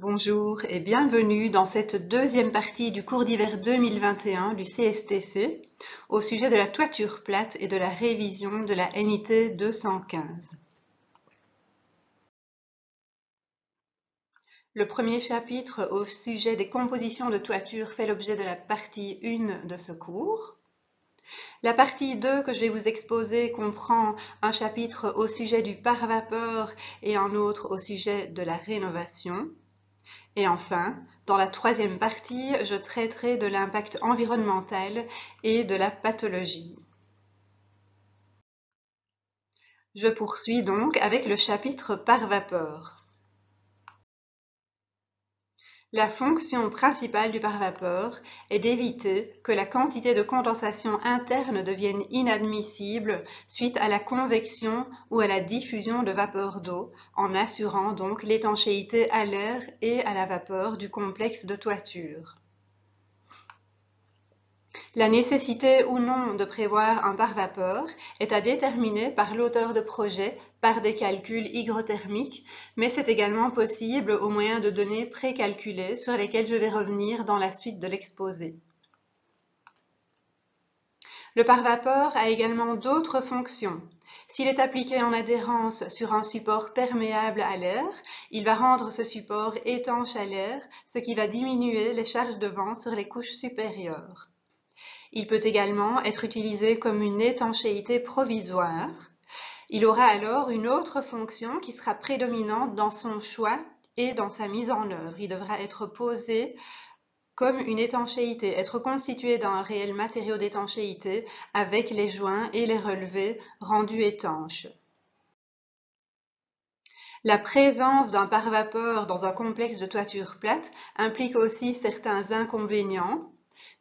Bonjour et bienvenue dans cette deuxième partie du cours d'hiver 2021 du CSTC au sujet de la toiture plate et de la révision de la NIT 215. Le premier chapitre au sujet des compositions de toiture fait l'objet de la partie 1 de ce cours. La partie 2 que je vais vous exposer comprend un chapitre au sujet du pare-vapeur et un autre au sujet de la rénovation. Et enfin, dans la troisième partie, je traiterai de l'impact environnemental et de la pathologie. Je poursuis donc avec le chapitre par vapeur. La fonction principale du pare-vapeur est d'éviter que la quantité de condensation interne devienne inadmissible suite à la convection ou à la diffusion de vapeur d'eau, en assurant donc l'étanchéité à l'air et à la vapeur du complexe de toiture. La nécessité ou non de prévoir un pare-vapeur est à déterminer par l'auteur de projet par des calculs hygrothermiques, mais c'est également possible au moyen de données précalculées sur lesquelles je vais revenir dans la suite de l'exposé. Le pare-vapeur a également d'autres fonctions. S'il est appliqué en adhérence sur un support perméable à l'air, il va rendre ce support étanche à l'air, ce qui va diminuer les charges de vent sur les couches supérieures. Il peut également être utilisé comme une étanchéité provisoire. Il aura alors une autre fonction qui sera prédominante dans son choix et dans sa mise en œuvre. Il devra être posé comme une étanchéité, être constitué d'un réel matériau d'étanchéité avec les joints et les relevés rendus étanches. La présence d'un pare-vapeur dans un complexe de toiture plate implique aussi certains inconvénients,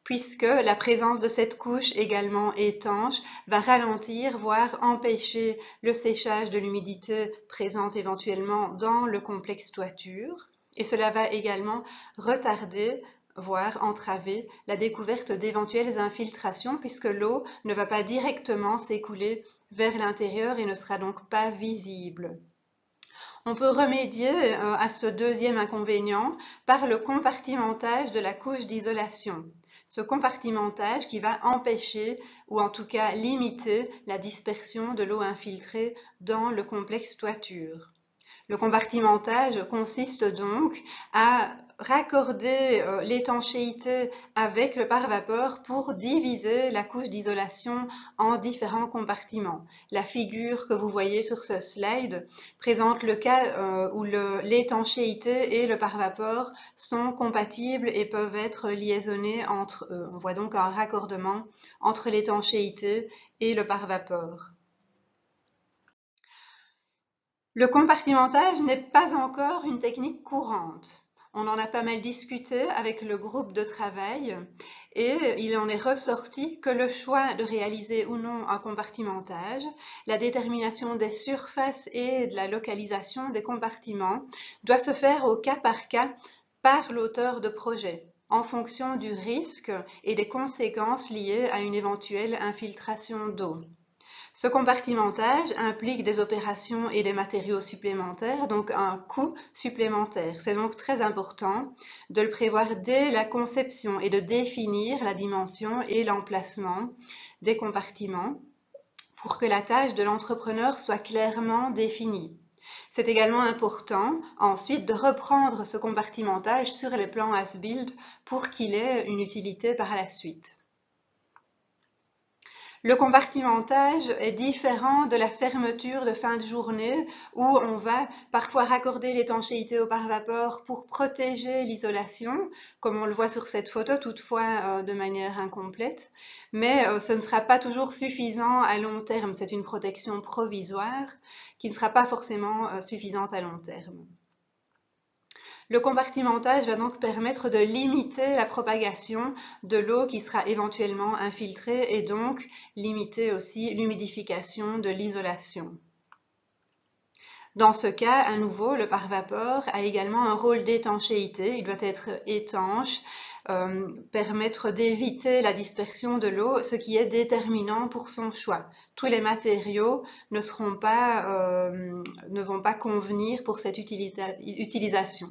puisque la présence de cette couche également étanche va ralentir, voire empêcher le séchage de l'humidité présente éventuellement dans le complexe toiture, et cela va également retarder, voire entraver la découverte d'éventuelles infiltrations, puisque l'eau ne va pas directement s'écouler vers l'intérieur et ne sera donc pas visible. On peut remédier à ce deuxième inconvénient par le compartimentage de la couche d'isolation. Ce compartimentage qui va empêcher ou en tout cas limiter la dispersion de l'eau infiltrée dans le complexe toiture. Le compartimentage consiste donc à raccorder l'étanchéité avec le pare-vapeur pour diviser la couche d'isolation en différents compartiments. La figure que vous voyez sur ce slide présente le cas où l'étanchéité et le pare-vapeur sont compatibles et peuvent être liaisonnés entre eux. On voit donc un raccordement entre l'étanchéité et le pare-vapeur. Le compartimentage n'est pas encore une technique courante. On en a pas mal discuté avec le groupe de travail et il en est ressorti que le choix de réaliser ou non un compartimentage, la détermination des surfaces et de la localisation des compartiments doit se faire au cas par l'auteur de projet, en fonction du risque et des conséquences liées à une éventuelle infiltration d'eau. Ce compartimentage implique des opérations et des matériaux supplémentaires, donc un coût supplémentaire. C'est donc très important de le prévoir dès la conception et de définir la dimension et l'emplacement des compartiments pour que la tâche de l'entrepreneur soit clairement définie. C'est également important ensuite de reprendre ce compartimentage sur les plans as-built pour qu'il ait une utilité par la suite. Le compartimentage est différent de la fermeture de fin de journée où on va parfois raccorder l'étanchéité au pare-vapeur pour protéger l'isolation, comme on le voit sur cette photo, toutefois de manière incomplète. Mais ce ne sera pas toujours suffisant à long terme. C'est une protection provisoire qui ne sera pas forcément suffisante à long terme. Le compartimentage va donc permettre de limiter la propagation de l'eau qui sera éventuellement infiltrée et donc limiter aussi l'humidification de l'isolation. Dans ce cas, à nouveau, le pare-vapeur a également un rôle d'étanchéité. Il doit être étanche, permettre d'éviter la dispersion de l'eau, ce qui est déterminant pour son choix. Tous les matériaux ne vont pas convenir pour cette utilisation.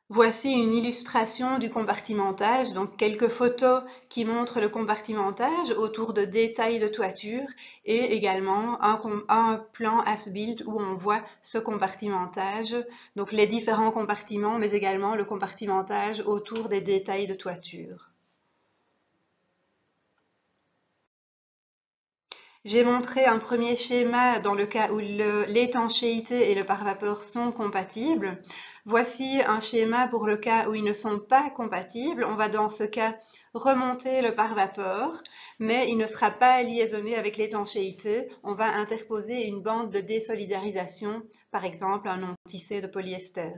Voici une illustration du compartimentage, donc quelques photos qui montrent le compartimentage autour de détails de toiture et également un plan as-built où on voit ce compartimentage, donc les différents compartiments, mais également le compartimentage autour des détails de toiture. J'ai montré un premier schéma dans le cas où l'étanchéité et le pare-vapeur sont compatibles. Voici un schéma pour le cas où ils ne sont pas compatibles. On va dans ce cas remonter le pare-vapeur, mais il ne sera pas liaisonné avec l'étanchéité. On va interposer une bande de désolidarisation, par exemple un non-tissé de polyester.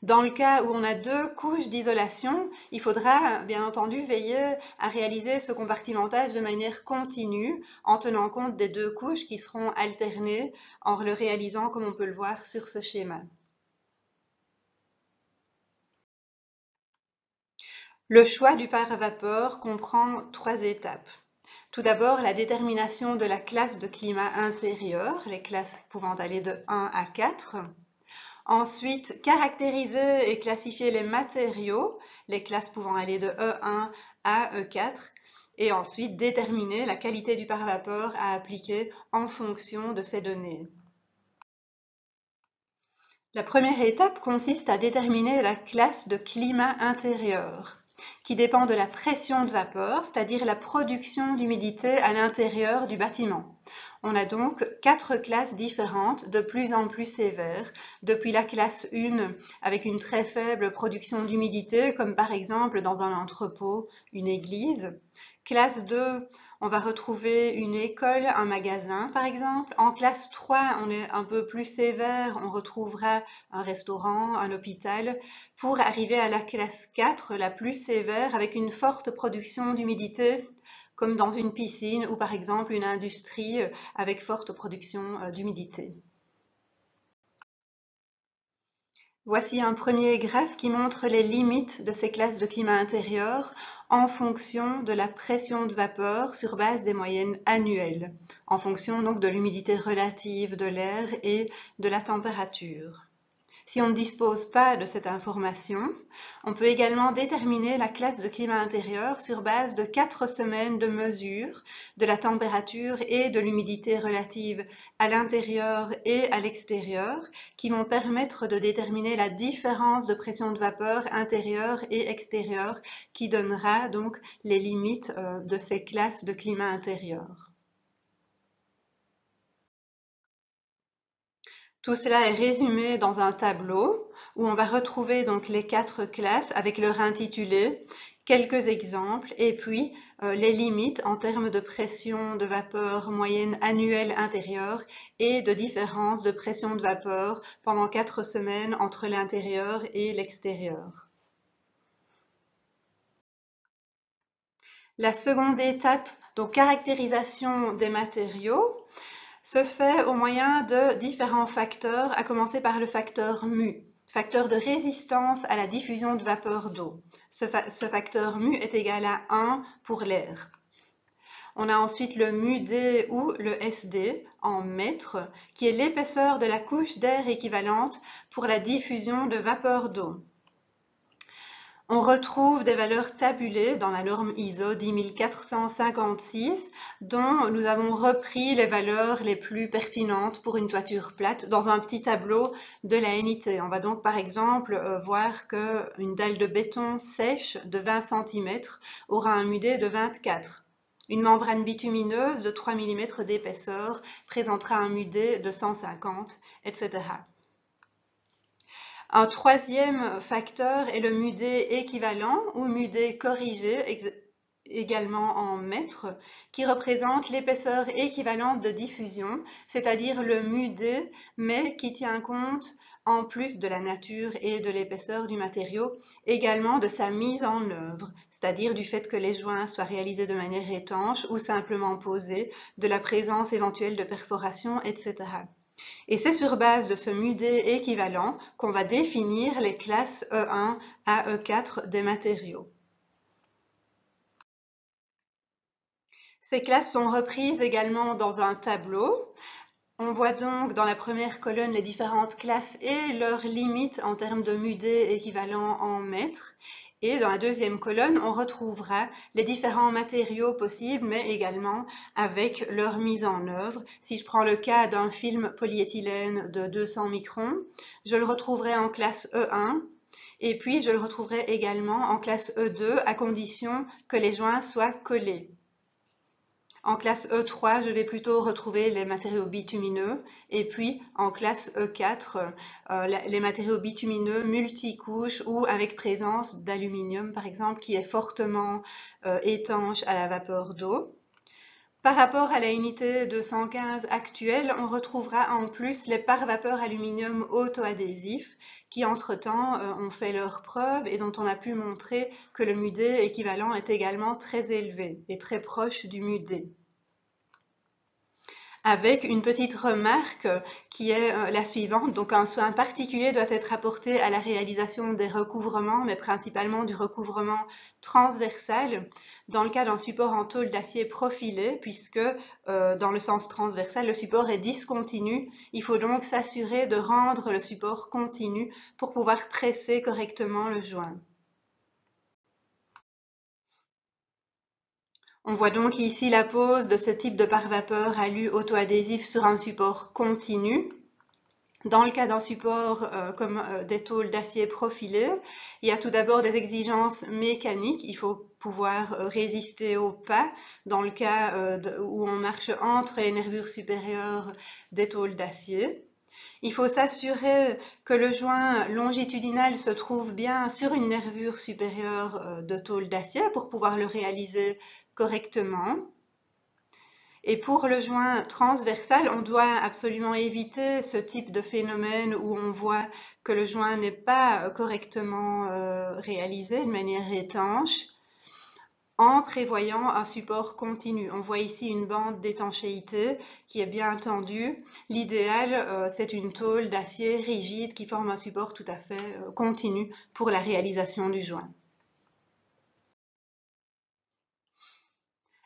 Dans le cas où on a deux couches d'isolation, il faudra bien entendu veiller à réaliser ce compartimentage de manière continue en tenant compte des deux couches qui seront alternées en le réalisant comme on peut le voir sur ce schéma. Le choix du pare-vapeur comprend 3 étapes. Tout d'abord, la détermination de la classe de climat intérieur, les classes pouvant aller de 1 à 4. Ensuite, caractériser et classifier les matériaux, les classes pouvant aller de E1 à E4. Et ensuite, déterminer la qualité du pare-vapeur à appliquer en fonction de ces données. La première étape consiste à déterminer la classe de climat intérieur, qui dépend de la pression de vapeur, c'est-à-dire la production d'humidité à l'intérieur du bâtiment. On a donc 4 classes différentes, de plus en plus sévères, depuis la classe 1 avec une très faible production d'humidité, comme par exemple dans un entrepôt, une église. Classe 2, on va retrouver une école, un magasin par exemple. En classe 3, on est un peu plus sévère, on retrouvera un restaurant, un hôpital, pour arriver à la classe 4, la plus sévère, avec une forte production d'humidité, comme dans une piscine ou par exemple une industrie avec forte production d'humidité. Voici un premier graphe qui montre les limites de ces classes de climat intérieur en fonction de la pression de vapeur sur base des moyennes annuelles, en fonction donc de l'humidité relative de l'air et de la température. Si on ne dispose pas de cette information, on peut également déterminer la classe de climat intérieur sur base de 4 semaines de mesure de la température et de l'humidité relative à l'intérieur et à l'extérieur, qui vont permettre de déterminer la différence de pression de vapeur intérieure et extérieure, qui donnera donc les limites de ces classes de climat intérieur. Tout cela est résumé dans un tableau où on va retrouver donc les 4 classes avec leur intitulé, quelques exemples et puis les limites en termes de pression de vapeur moyenne annuelle intérieure et de différence de pression de vapeur pendant 4 semaines entre l'intérieur et l'extérieur. La seconde étape, donc caractérisation des matériaux, se fait au moyen de différents facteurs, à commencer par le facteur mu, facteur de résistance à la diffusion de vapeur d'eau. Ce facteur mu est égal à 1 pour l'air. On a ensuite le mu-d ou le SD en mètres, qui est l'épaisseur de la couche d'air équivalente pour la diffusion de vapeur d'eau. On retrouve des valeurs tabulées dans la norme ISO 10456 dont nous avons repris les valeurs les plus pertinentes pour une toiture plate dans un petit tableau de la NIT. On va donc par exemple voir qu'une dalle de béton sèche de 20 cm aura un MUD de 24. Une membrane bitumineuse de 3 mm d'épaisseur présentera un MUD de 150, etc. Un troisième facteur est le MUD équivalent ou MUD corrigé, également en mètres, qui représente l'épaisseur équivalente de diffusion, c'est-à-dire le MUD, mais qui tient compte, en plus de la nature et de l'épaisseur du matériau, également de sa mise en œuvre, c'est-à-dire du fait que les joints soient réalisés de manière étanche ou simplement posés, de la présence éventuelle de perforations, etc. Et c'est sur base de ce MUD équivalent qu'on va définir les classes E1 à E4 des matériaux. Ces classes sont reprises également dans un tableau On voit donc dans la première colonne les différentes classes et leurs limites en termes de MUD équivalent en mètres. Et dans la deuxième colonne, on retrouvera les différents matériaux possibles, mais également avec leur mise en œuvre. Si je prends le cas d'un film polyéthylène de 200 microns, je le retrouverai en classe E1, et puis je le retrouverai également en classe E2 à condition que les joints soient collés. En classe E3, je vais plutôt retrouver les matériaux bitumineux, et puis en classe E4, les matériaux bitumineux multicouches ou avec présence d'aluminium, par exemple, qui est fortement étanche à la vapeur d'eau. Par rapport à la unité 215 actuelle, on retrouvera en plus les pare-vapeurs aluminium auto-adhésifs qui, entre-temps, ont fait leurs preuves et dont on a pu montrer que le MUD équivalent est également très élevé et très proche du MUD. Avec une petite remarque qui est la suivante. Donc un soin particulier doit être apporté à la réalisation des recouvrements, mais principalement du recouvrement transversal, dans le cas d'un support en tôle d'acier profilé, puisque dans le sens transversal, le support est discontinu. Il faut donc s'assurer de rendre le support continu pour pouvoir presser correctement le joint. On voit donc ici la pose de ce type de pare-vapeur alu auto-adhésif sur un support continu. Dans le cas d'un support comme des tôles d'acier profilées, il y a tout d'abord des exigences mécaniques. Il faut pouvoir résister au pas dans le cas où on marche entre les nervures supérieures des tôles d'acier. Il faut s'assurer que le joint longitudinal se trouve bien sur une nervure supérieure de tôle d'acier pour pouvoir le réaliser correctement. Et pour le joint transversal, on doit absolument éviter ce type de phénomène où on voit que le joint n'est pas correctement réalisé de manière étanche, en prévoyant un support continu. On voit ici une bande d'étanchéité qui est bien tendue. L'idéal, c'est une tôle d'acier rigide qui forme un support tout à fait continu pour la réalisation du joint.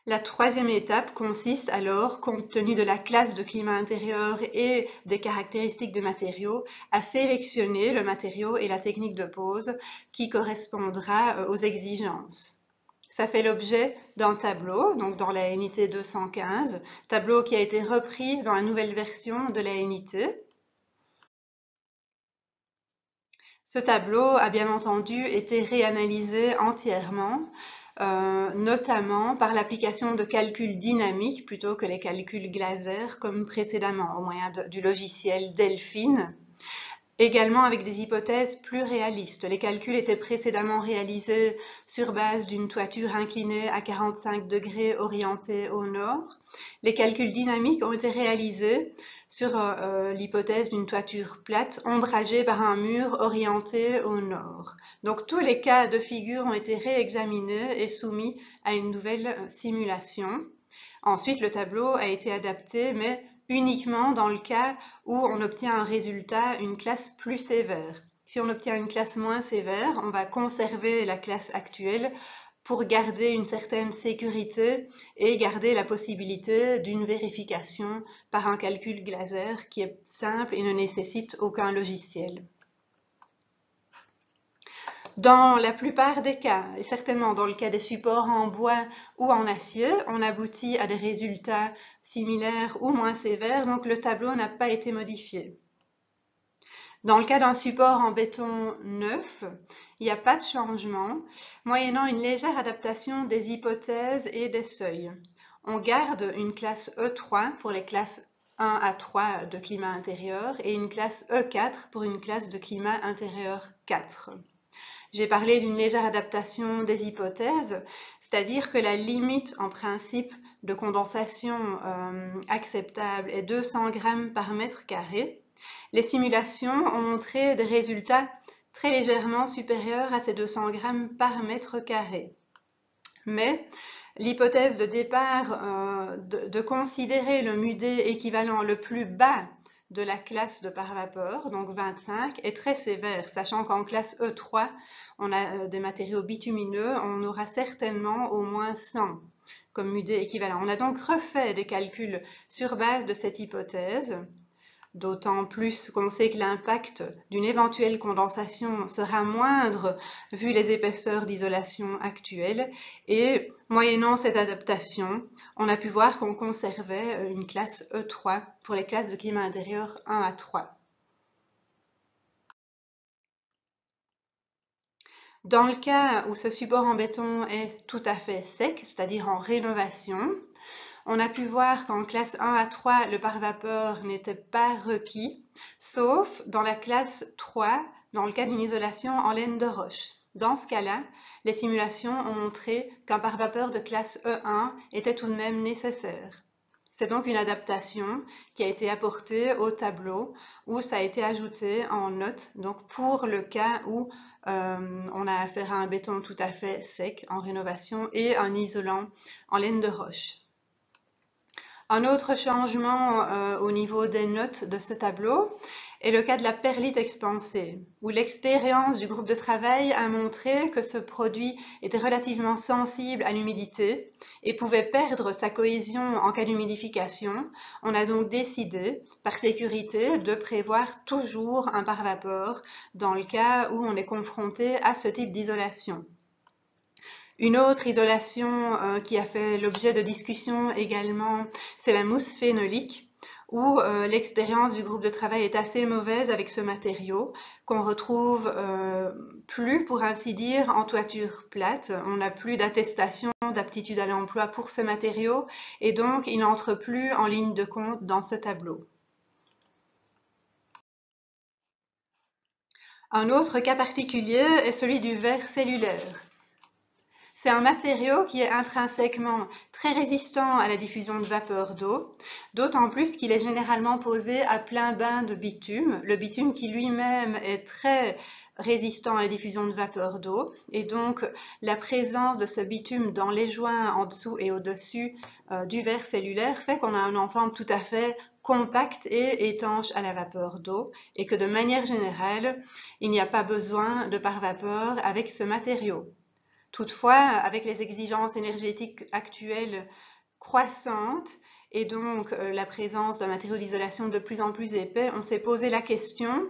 La troisième étape consiste alors, compte tenu de la classe de climat intérieur et des caractéristiques des matériaux, à sélectionner le matériau et la technique de pose qui correspondra aux exigences. Ça fait l'objet d'un tableau, donc dans la unité 215, tableau qui a été repris dans la nouvelle version de la unité. Ce tableau a bien entendu été réanalysé entièrement, notamment par l'application de calculs dynamiques plutôt que les calculs Glaser comme précédemment au moyen du logiciel Delphine. Également avec des hypothèses plus réalistes. Les calculs étaient précédemment réalisés sur base d'une toiture inclinée à 45 degrés orientée au nord. Les calculs dynamiques ont été réalisés sur l'hypothèse d'une toiture plate ombragée par un mur orienté au nord. Donc tous les cas de figure ont été réexaminés et soumis à une nouvelle simulation. Ensuite, le tableau a été adapté, mais uniquement dans le cas où on obtient un résultat, une classe plus sévère. Si on obtient une classe moins sévère, on va conserver la classe actuelle pour garder une certaine sécurité et garder la possibilité d'une vérification par un calcul Glaser qui est simple et ne nécessite aucun logiciel. Dans la plupart des cas, et certainement dans le cas des supports en bois ou en acier, on aboutit à des résultats similaires ou moins sévères, donc le tableau n'a pas été modifié. Dans le cas d'un support en béton neuf, il n'y a pas de changement, moyennant une légère adaptation des hypothèses et des seuils. On garde une classe E3 pour les classes 1 à 3 de climat intérieur et une classe E4 pour une classe de climat intérieur 4. J'ai parlé d'une légère adaptation des hypothèses, c'est-à-dire que la limite en principe de condensation acceptable est 200 grammes par mètre carré. Les simulations ont montré des résultats très légèrement supérieurs à ces 200 grammes par mètre carré. Mais l'hypothèse de départ de considérer le MUD équivalent le plus bas de la classe de pare-vapeur, donc 25, est très sévère, sachant qu'en classe E3, on a des matériaux bitumineux, on aura certainement au moins 100 comme MUD équivalent. On a donc refait des calculs sur base de cette hypothèse, d'autant plus qu'on sait que l'impact d'une éventuelle condensation sera moindre vu les épaisseurs d'isolation actuelles, et moyennant cette adaptation, on a pu voir qu'on conservait une classe E3 pour les classes de climat intérieur 1 à 3. Dans le cas où ce support en béton est tout à fait sec, c'est-à-dire en rénovation, on a pu voir qu'en classe 1 à 3, le pare-vapeur n'était pas requis, sauf dans la classe 3, dans le cas d'une isolation en laine de roche. Dans ce cas-là, les simulations ont montré qu'un pare-vapeur de classe E1 était tout de même nécessaire. C'est donc une adaptation qui a été apportée au tableau où ça a été ajouté en note, donc pour le cas où on a affaire à un béton tout à fait sec en rénovation et un isolant en laine de roche. Un autre changement au niveau des notes de ce tableau est le cas de la perlite expansée, où l'expérience du groupe de travail a montré que ce produit était relativement sensible à l'humidité et pouvait perdre sa cohésion en cas d'humidification. On a donc décidé, par sécurité, de prévoir toujours un pare-vapeur dans le cas où on est confronté à ce type d'isolation. Une autre isolation qui a fait l'objet de discussions également, c'est la mousse phénolique, où l'expérience du groupe de travail est assez mauvaise avec ce matériau, qu'on retrouve plus, pour ainsi dire, en toiture plate. On n'a plus d'attestation d'aptitude à l'emploi pour ce matériau, et donc il n'entre plus en ligne de compte dans ce tableau. Un autre cas particulier est celui du verre cellulaire. C'est un matériau qui est intrinsèquement très résistant à la diffusion de vapeur d'eau, d'autant plus qu'il est généralement posé à plein bain de bitume, le bitume qui lui-même est très résistant à la diffusion de vapeur d'eau, et donc la présence de ce bitume dans les joints en dessous et au-dessus du verre cellulaire fait qu'on a un ensemble tout à fait compact et étanche à la vapeur d'eau, et que de manière générale, il n'y a pas besoin de pare-vapeur avec ce matériau. Toutefois, avec les exigences énergétiques actuelles croissantes et donc la présence d'un matériau d'isolation de plus en plus épais, on s'est posé la question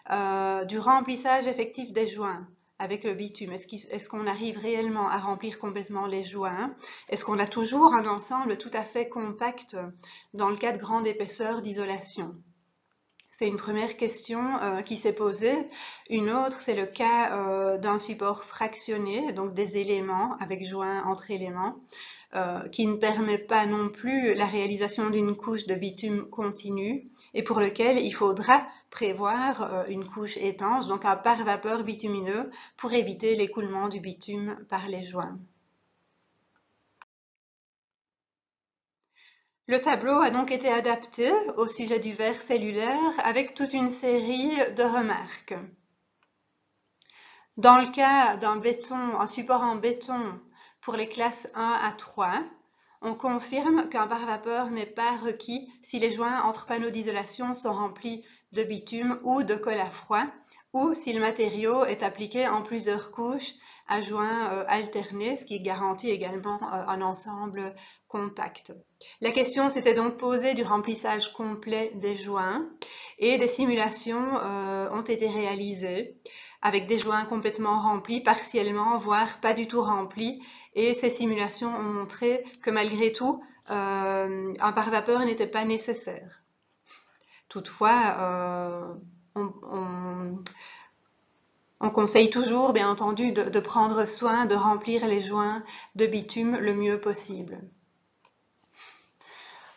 du remplissage effectif des joints avec le bitume. Est-ce qu'on arrive réellement à remplir complètement les joints? Est-ce qu'on a toujours un ensemble tout à fait compact dans le cas de grande épaisseur d'isolation? C'est une première question qui s'est posée. Une autre, c'est le cas d'un support fractionné, donc des éléments avec joints entre éléments, qui ne permet pas non plus la réalisation d'une couche de bitume continue et pour lequel il faudra prévoir une couche étanche, donc un pare-vapeur bitumineux pour éviter l'écoulement du bitume par les joints. Le tableau a donc été adapté au sujet du verre cellulaire avec toute une série de remarques. Dans le cas d'un support en béton pour les classes 1 à 3, on confirme qu'un pare-vapeur n'est pas requis si les joints entre panneaux d'isolation sont remplis de bitume ou de colle à froid, ou si le matériau est appliqué en plusieurs couches à joints alternés, ce qui garantit également un ensemble compact. La question s'était donc posée du remplissage complet des joints et des simulations ont été réalisées avec des joints complètement remplis, partiellement, voire pas du tout remplis, et ces simulations ont montré que malgré tout, un pare-vapeur n'était pas nécessaire. Toutefois, on conseille toujours, bien entendu, de prendre soin de remplir les joints de bitume le mieux possible.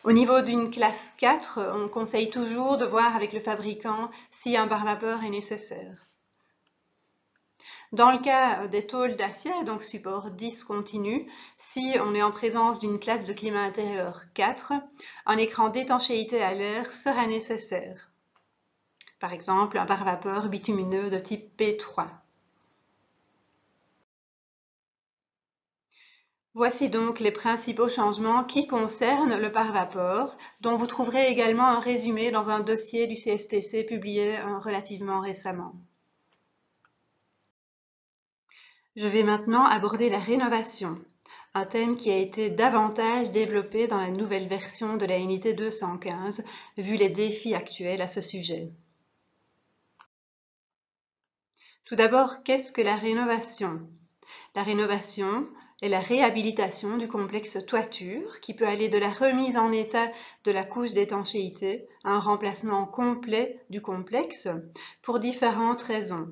Au niveau d'une classe 4, on conseille toujours de voir avec le fabricant si un pare-vapeur est nécessaire. Dans le cas des tôles d'acier, donc support discontinu, si on est en présence d'une classe de climat intérieur 4, un écran d'étanchéité à l'air sera nécessaire. Par exemple, un pare-vapeur bitumineux de type P3. Voici donc les principaux changements qui concernent le pare-vapeur, dont vous trouverez également un résumé dans un dossier du CSTC publié relativement récemment. Je vais maintenant aborder la rénovation. un thème qui a été davantage développé dans la nouvelle version de la unité 215, vu les défis actuels à ce sujet. Tout d'abord, qu'est-ce que la rénovation? La rénovation est la réhabilitation du complexe toiture qui peut aller de la remise en état de la couche d'étanchéité à un remplacement complet du complexe pour différentes raisons.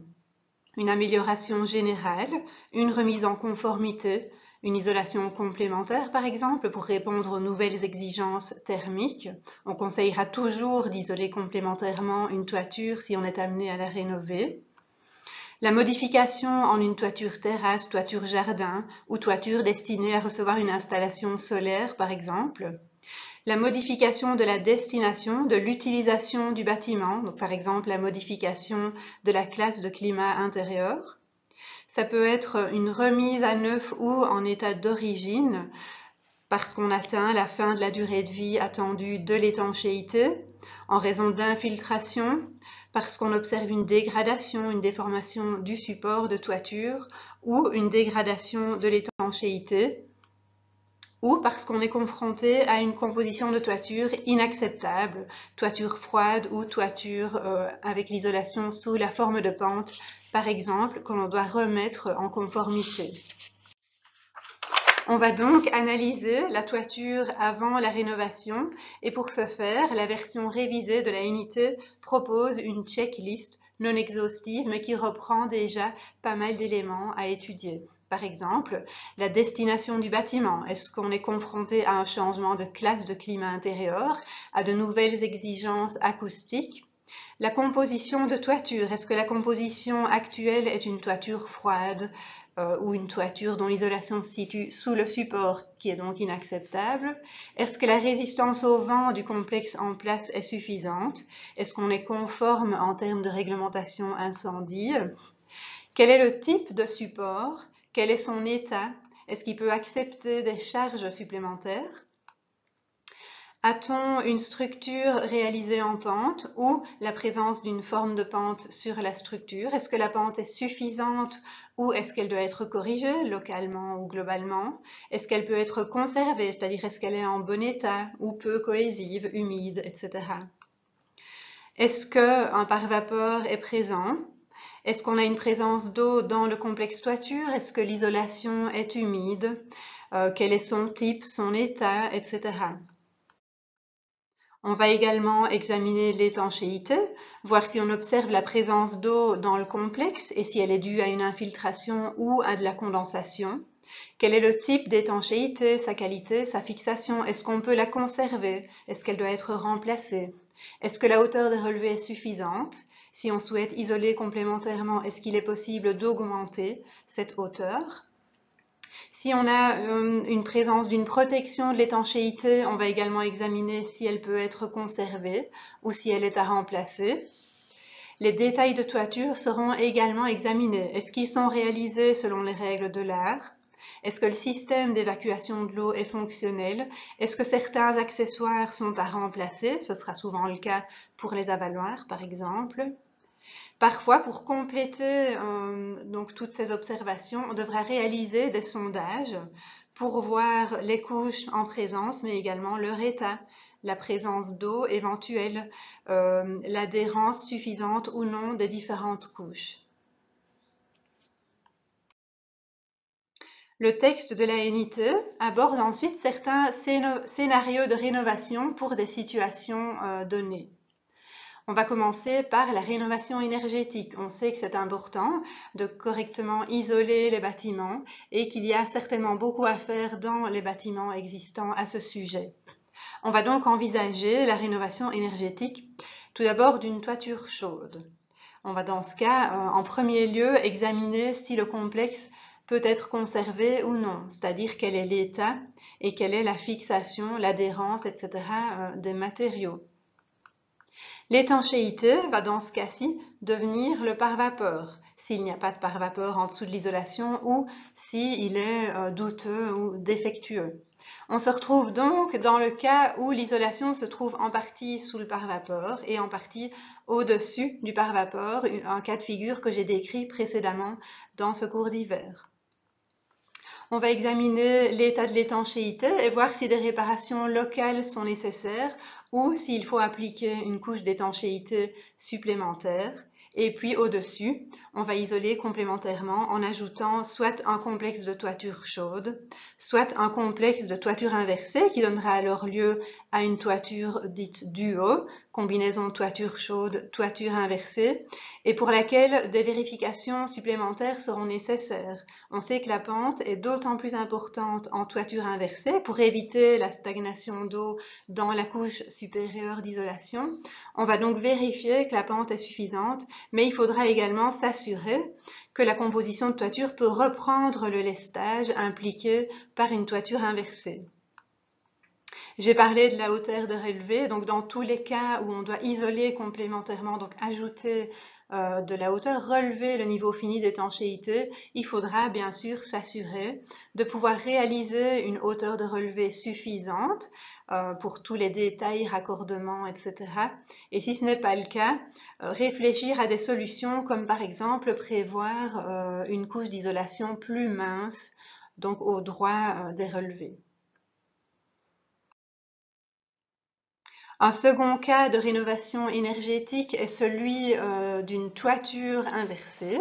Une amélioration générale, une remise en conformité, une isolation complémentaire par exemple pour répondre aux nouvelles exigences thermiques. On conseillera toujours d'isoler complémentairement une toiture si on est amené à la rénover. La modification en une toiture terrasse, toiture jardin ou toiture destinée à recevoir une installation solaire par exemple. La modification de la destination, de l'utilisation du bâtiment, donc par exemple la modification de la classe de climat intérieur. Ça peut être une remise à neuf ou en état d'origine parce qu'on atteint la fin de la durée de vie attendue de l'étanchéité en raison d'infiltration, parce qu'on observe une dégradation, une déformation du support de toiture ou une dégradation de l'étanchéité, ou parce qu'on est confronté à une composition de toiture inacceptable, toiture froide ou toiture avec l'isolation sous la forme de pente, par exemple, que l'on doit remettre en conformité. On va donc analyser la toiture avant la rénovation et pour ce faire, la version révisée de la unité propose une checklist non exhaustive mais qui reprend déjà pas mal d'éléments à étudier. Par exemple, la destination du bâtiment. Est-ce qu'on est confronté à un changement de classe de climat intérieur, à de nouvelles exigences acoustiques? La composition de toiture. Est-ce que la composition actuelle est une toiture froide ou une toiture dont l'isolation se situe sous le support, qui est donc inacceptable? Est-ce que la résistance au vent du complexe en place est suffisante? Est-ce qu'on est conforme en termes de réglementation incendie? Quel est le type de support? Quel est son état? Est-ce qu'il peut accepter des charges supplémentaires? A-t-on une structure réalisée en pente ou la présence d'une forme de pente sur la structure? Est-ce que la pente est suffisante ou est-ce qu'elle doit être corrigée localement ou globalement? Est-ce qu'elle peut être conservée, c'est-à-dire est-ce qu'elle est en bon état ou peu cohésive, humide, etc. Est-ce qu'un pare-vapeur est présent? Est-ce qu'on a une présence d'eau dans le complexe toiture? Est-ce que l'isolation est humide? Quel est son type, son état, etc. On va également examiner l'étanchéité, voir si on observe la présence d'eau dans le complexe et si elle est due à une infiltration ou à de la condensation. Quel est le type d'étanchéité, sa qualité, sa fixation? Est-ce qu'on peut la conserver? Est-ce qu'elle doit être remplacée? Est-ce que la hauteur des relevés est suffisante? Si on souhaite isoler complémentairement, est-ce qu'il est possible d'augmenter cette hauteur? Si on a une présence d'une protection de l'étanchéité, on va également examiner si elle peut être conservée ou si elle est à remplacer. Les détails de toiture seront également examinés. Est-ce qu'ils sont réalisés selon les règles de l'art? Est-ce que le système d'évacuation de l'eau est fonctionnel? Est-ce que certains accessoires sont à remplacer? Ce sera souvent le cas pour les avaloirs, par exemple. Parfois, pour compléter donc toutes ces observations, on devra réaliser des sondages pour voir les couches en présence, mais également leur état, la présence d'eau éventuelle, l'adhérence suffisante ou non des différentes couches. Le texte de la NIT aborde ensuite certains scénarios de rénovation pour des situations données. On va commencer par la rénovation énergétique. On sait que c'est important de correctement isoler les bâtiments et qu'il y a certainement beaucoup à faire dans les bâtiments existants à ce sujet. On va donc envisager la rénovation énergétique tout d'abord d'une toiture chaude. On va dans ce cas, en premier lieu, examiner si le complexe peut être conservé ou non, c'est-à-dire quel est l'état et quelle est la fixation, l'adhérence, etc. des matériaux. L'étanchéité va dans ce cas-ci devenir le pare-vapeur, s'il n'y a pas de pare-vapeur en dessous de l'isolation ou s'il est douteux ou défectueux. On se retrouve donc dans le cas où l'isolation se trouve en partie sous le pare-vapeur et en partie au-dessus du pare-vapeur, un cas de figure que j'ai décrit précédemment dans ce cours d'hiver. On va examiner l'état de l'étanchéité et voir si des réparations locales sont nécessaires ou s'il faut appliquer une couche d'étanchéité supplémentaire. Et puis au-dessus, on va isoler complémentairement en ajoutant soit un complexe de toiture chaude, soit un complexe de toiture inversée qui donnera alors lieu à une toiture dite duo, combinaison toiture chaude, toiture inversée, et pour laquelle des vérifications supplémentaires seront nécessaires. On sait que la pente est d'autant plus importante en toiture inversée pour éviter la stagnation d'eau dans la couche supérieure d'isolation. On va donc vérifier que la pente est suffisante, mais il faudra également s'assurer que la composition de toiture peut reprendre le lestage impliqué par une toiture inversée. J'ai parlé de la hauteur de relevée, donc dans tous les cas où on doit isoler complémentairement, donc ajouter de la hauteur, relever le niveau fini d'étanchéité, il faudra bien sûr s'assurer de pouvoir réaliser une hauteur de relevée suffisante pour tous les détails, raccordements, etc. Et si ce n'est pas le cas, réfléchir à des solutions comme par exemple prévoir une couche d'isolation plus mince, donc au droit des relevés. Un second cas de rénovation énergétique est celui d'une toiture inversée.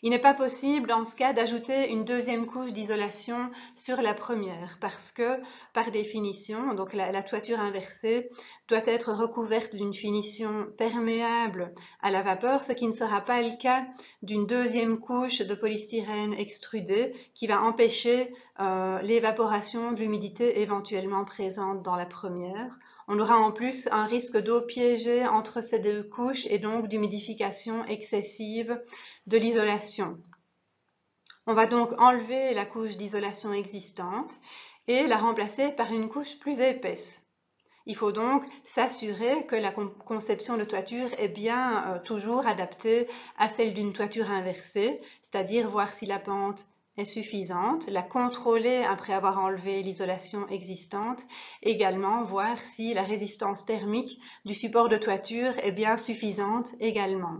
Il n'est pas possible dans ce cas d'ajouter une deuxième couche d'isolation sur la première parce que, par définition, donc la toiture inversée doit être recouverte d'une finition perméable à la vapeur, ce qui ne sera pas le cas d'une deuxième couche de polystyrène extrudé qui va empêcher l'évaporation de l'humidité éventuellement présente dans la première. On aura en plus un risque d'eau piégée entre ces deux couches et donc d'humidification excessive de l'isolation. On va donc enlever la couche d'isolation existante et la remplacer par une couche plus épaisse. Il faut donc s'assurer que la conception de toiture est bien toujours adaptée à celle d'une toiture inversée, c'est-à-dire voir si la pente est suffisante, la contrôler après avoir enlevé l'isolation existante, également voir si la résistance thermique du support de toiture est bien suffisante également.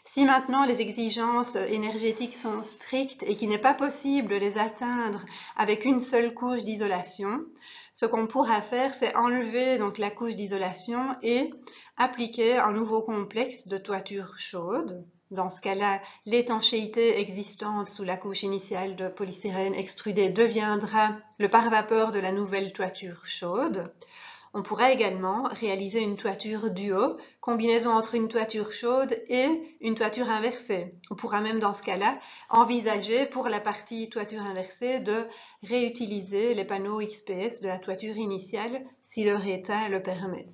Si maintenant les exigences énergétiques sont strictes et qu'il n'est pas possible de les atteindre avec une seule couche d'isolation, ce qu'on pourra faire, c'est enlever donc la couche d'isolation et appliquer un nouveau complexe de toiture chaude. Dans ce cas-là, l'étanchéité existante sous la couche initiale de polystyrène extrudé deviendra le pare-vapeur de la nouvelle toiture chaude. On pourra également réaliser une toiture duo, combinaison entre une toiture chaude et une toiture inversée. On pourra même dans ce cas-là envisager pour la partie toiture inversée de réutiliser les panneaux XPS de la toiture initiale si leur état le permet.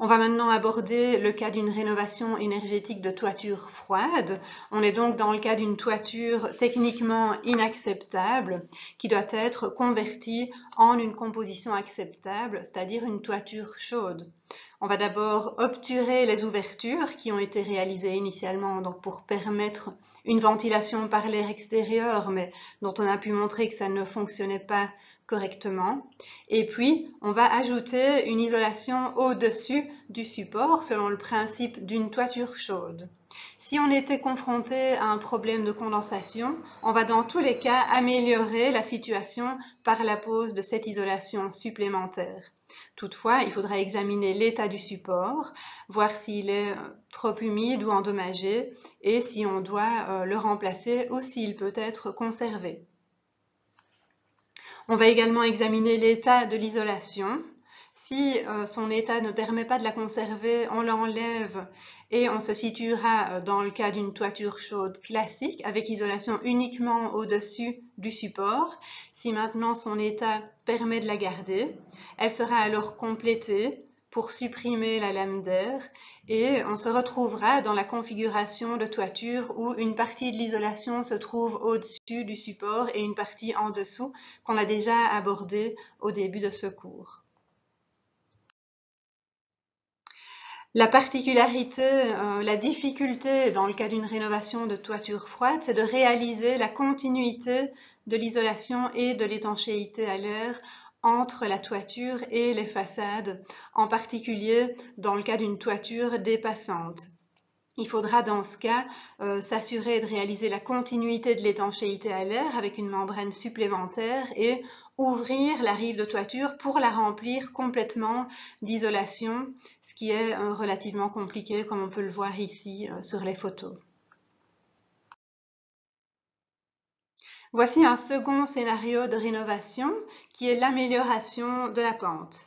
On va maintenant aborder le cas d'une rénovation énergétique de toiture froide. On est donc dans le cas d'une toiture techniquement inacceptable qui doit être convertie en une composition acceptable, c'est-à-dire une toiture chaude. On va d'abord obturer les ouvertures qui ont été réalisées initialement donc pour permettre une ventilation par l'air extérieur, mais dont on a pu montrer que ça ne fonctionnait pas correctement. Et puis, on va ajouter une isolation au-dessus du support selon le principe d'une toiture chaude. Si on était confronté à un problème de condensation, on va dans tous les cas améliorer la situation par la pose de cette isolation supplémentaire. Toutefois, il faudra examiner l'état du support, voir s'il est trop humide ou endommagé et si on doit le remplacer ou s'il peut être conservé. On va également examiner l'état de l'isolation. Si son état ne permet pas de la conserver, on l'enlève et on se situera dans le cas d'une toiture chaude classique avec isolation uniquement au-dessus du support. Si maintenant son état permet de la garder, elle sera alors complétée pour supprimer la lame d'air et on se retrouvera dans la configuration de toiture où une partie de l'isolation se trouve au-dessus du support et une partie en dessous qu'on a déjà abordé au début de ce cours. La particularité, la difficulté dans le cas d'une rénovation de toiture froide, c'est de réaliser la continuité de l'isolation et de l'étanchéité à l'air entre la toiture et les façades, en particulier dans le cas d'une toiture dépassante. Il faudra dans ce cas s'assurer de réaliser la continuité de l'étanchéité à l'air avec une membrane supplémentaire et ouvrir la rive de toiture pour la remplir complètement d'isolation, ce qui est relativement compliqué comme on peut le voir ici sur les photos. Voici un second scénario de rénovation qui est l'amélioration de la pente.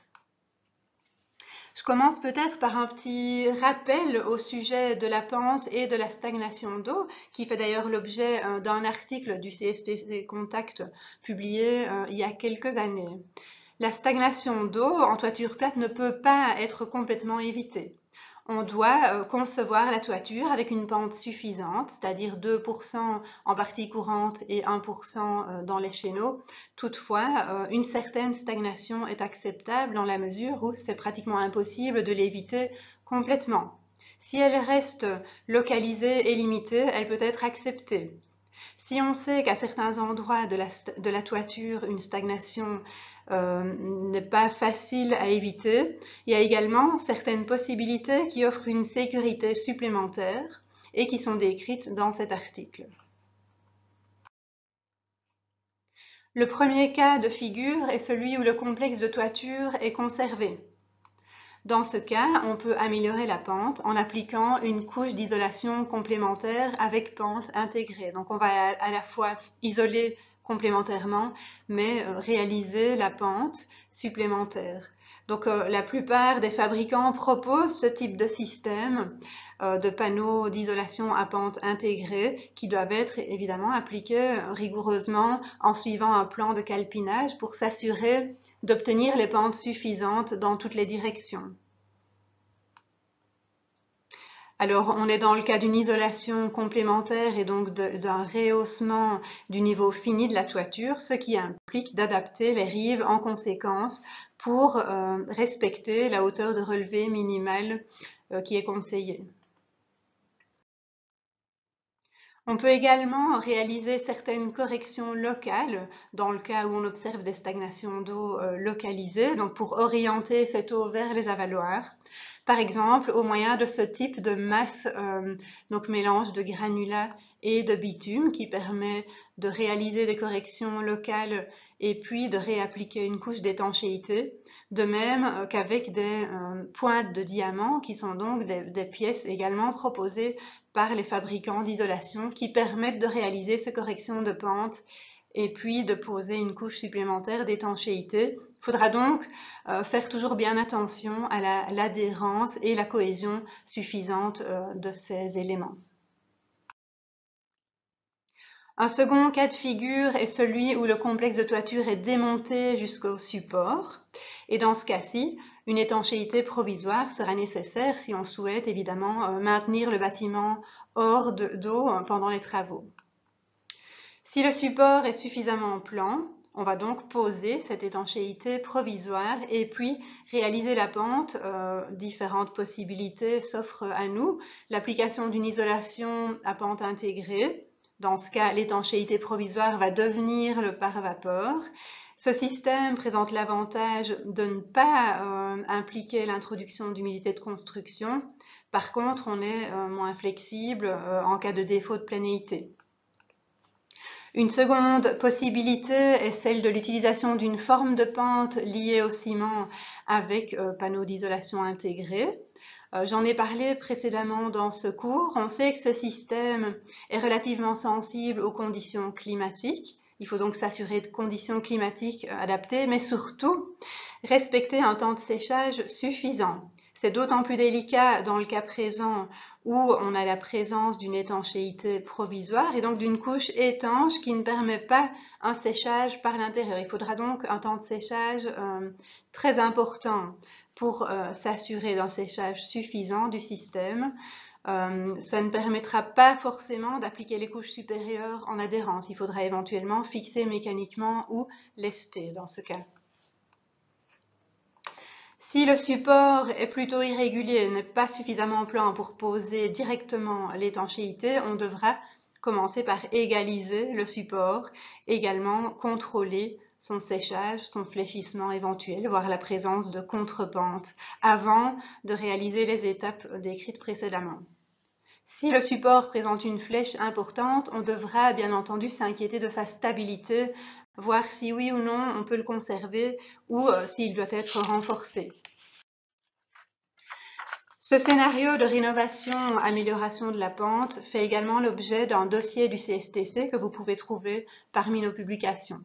Je commence peut-être par un petit rappel au sujet de la pente et de la stagnation d'eau, qui fait d'ailleurs l'objet d'un article du CSTC Contact publié il y a quelques années. La stagnation d'eau en toiture plate ne peut pas être complètement évitée. On doit concevoir la toiture avec une pente suffisante, c'est-à-dire 2% en partie courante et 1% dans les chéneaux. Toutefois, une certaine stagnation est acceptable dans la mesure où c'est pratiquement impossible de l'éviter complètement. Si elle reste localisée et limitée, elle peut être acceptée. Si on sait qu'à certains endroits de la toiture, une stagnation n'est pas facile à éviter, il y a également certaines possibilités qui offrent une sécurité supplémentaire et qui sont décrites dans cet article. Le premier cas de figure est celui où le complexe de toiture est conservé. Dans ce cas, on peut améliorer la pente en appliquant une couche d'isolation complémentaire avec pente intégrée. Donc on va à la fois isoler complémentairement, mais réaliser la pente supplémentaire. Donc la plupart des fabricants proposent ce type de système de panneaux d'isolation à pente intégrée qui doivent être évidemment appliqués rigoureusement en suivant un plan de calpinage pour s'assurer d'obtenir les pentes suffisantes dans toutes les directions. Alors, on est dans le cas d'une isolation complémentaire et donc d'un rehaussement du niveau fini de la toiture, ce qui implique d'adapter les rives en conséquence pour respecter la hauteur de relevé minimale qui est conseillée. On peut également réaliser certaines corrections locales dans le cas où on observe des stagnations d'eau localisées, donc pour orienter cette eau vers les avaloirs. Par exemple, au moyen de ce type de masse, donc mélange de granulats et de bitume qui permet de réaliser des corrections locales et puis de réappliquer une couche d'étanchéité, de même qu'avec des pointes de diamant qui sont donc des pièces également proposées par les fabricants d'isolation qui permettent de réaliser ces corrections de pente et puis de poser une couche supplémentaire d'étanchéité. Il faudra donc faire toujours bien attention à l'adhérence et la cohésion suffisante de ces éléments. Un second cas de figure est celui où le complexe de toiture est démonté jusqu'au support. Et dans ce cas-ci, une étanchéité provisoire sera nécessaire si on souhaite évidemment maintenir le bâtiment hors d'eau pendant les travaux. Si le support est suffisamment plan, on va donc poser cette étanchéité provisoire et puis réaliser la pente. Différentes possibilités s'offrent à nous. L'application d'une isolation à pente intégrée. Dans ce cas, l'étanchéité provisoire va devenir le pare-vapeur. Ce système présente l'avantage de ne pas impliquer l'introduction d'humidité de construction. Par contre, on est moins flexible en cas de défaut de planéité. Une seconde possibilité est celle de l'utilisation d'une forme de pente liée au ciment avec panneaux d'isolation intégrés. J'en ai parlé précédemment dans ce cours. On sait que ce système est relativement sensible aux conditions climatiques. Il faut donc s'assurer de conditions climatiques adaptées, mais surtout respecter un temps de séchage suffisant. C'est d'autant plus délicat dans le cas présent où on a la présence d'une étanchéité provisoire et donc d'une couche étanche qui ne permet pas un séchage par l'intérieur. Il faudra donc un temps de séchage très important pour s'assurer d'un séchage suffisant du système. Ça ne permettra pas forcément d'appliquer les couches supérieures en adhérence. Il faudra éventuellement fixer mécaniquement ou lester dans ce cas. Si le support est plutôt irrégulier, n'est pas suffisamment plan pour poser directement l'étanchéité, on devra commencer par égaliser le support, également contrôler son séchage, son fléchissement éventuel, voire la présence de contrepente, avant de réaliser les étapes décrites précédemment. Si le support présente une flèche importante, on devra bien entendu s'inquiéter de sa stabilité, voir si oui ou non on peut le conserver ou s'il doit être renforcé. Ce scénario de rénovation-amélioration de la pente fait également l'objet d'un dossier du CSTC que vous pouvez trouver parmi nos publications.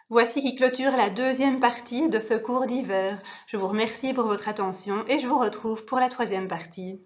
Voici qui clôture la deuxième partie de ce cours d'hiver. Je vous remercie pour votre attention et je vous retrouve pour la troisième partie.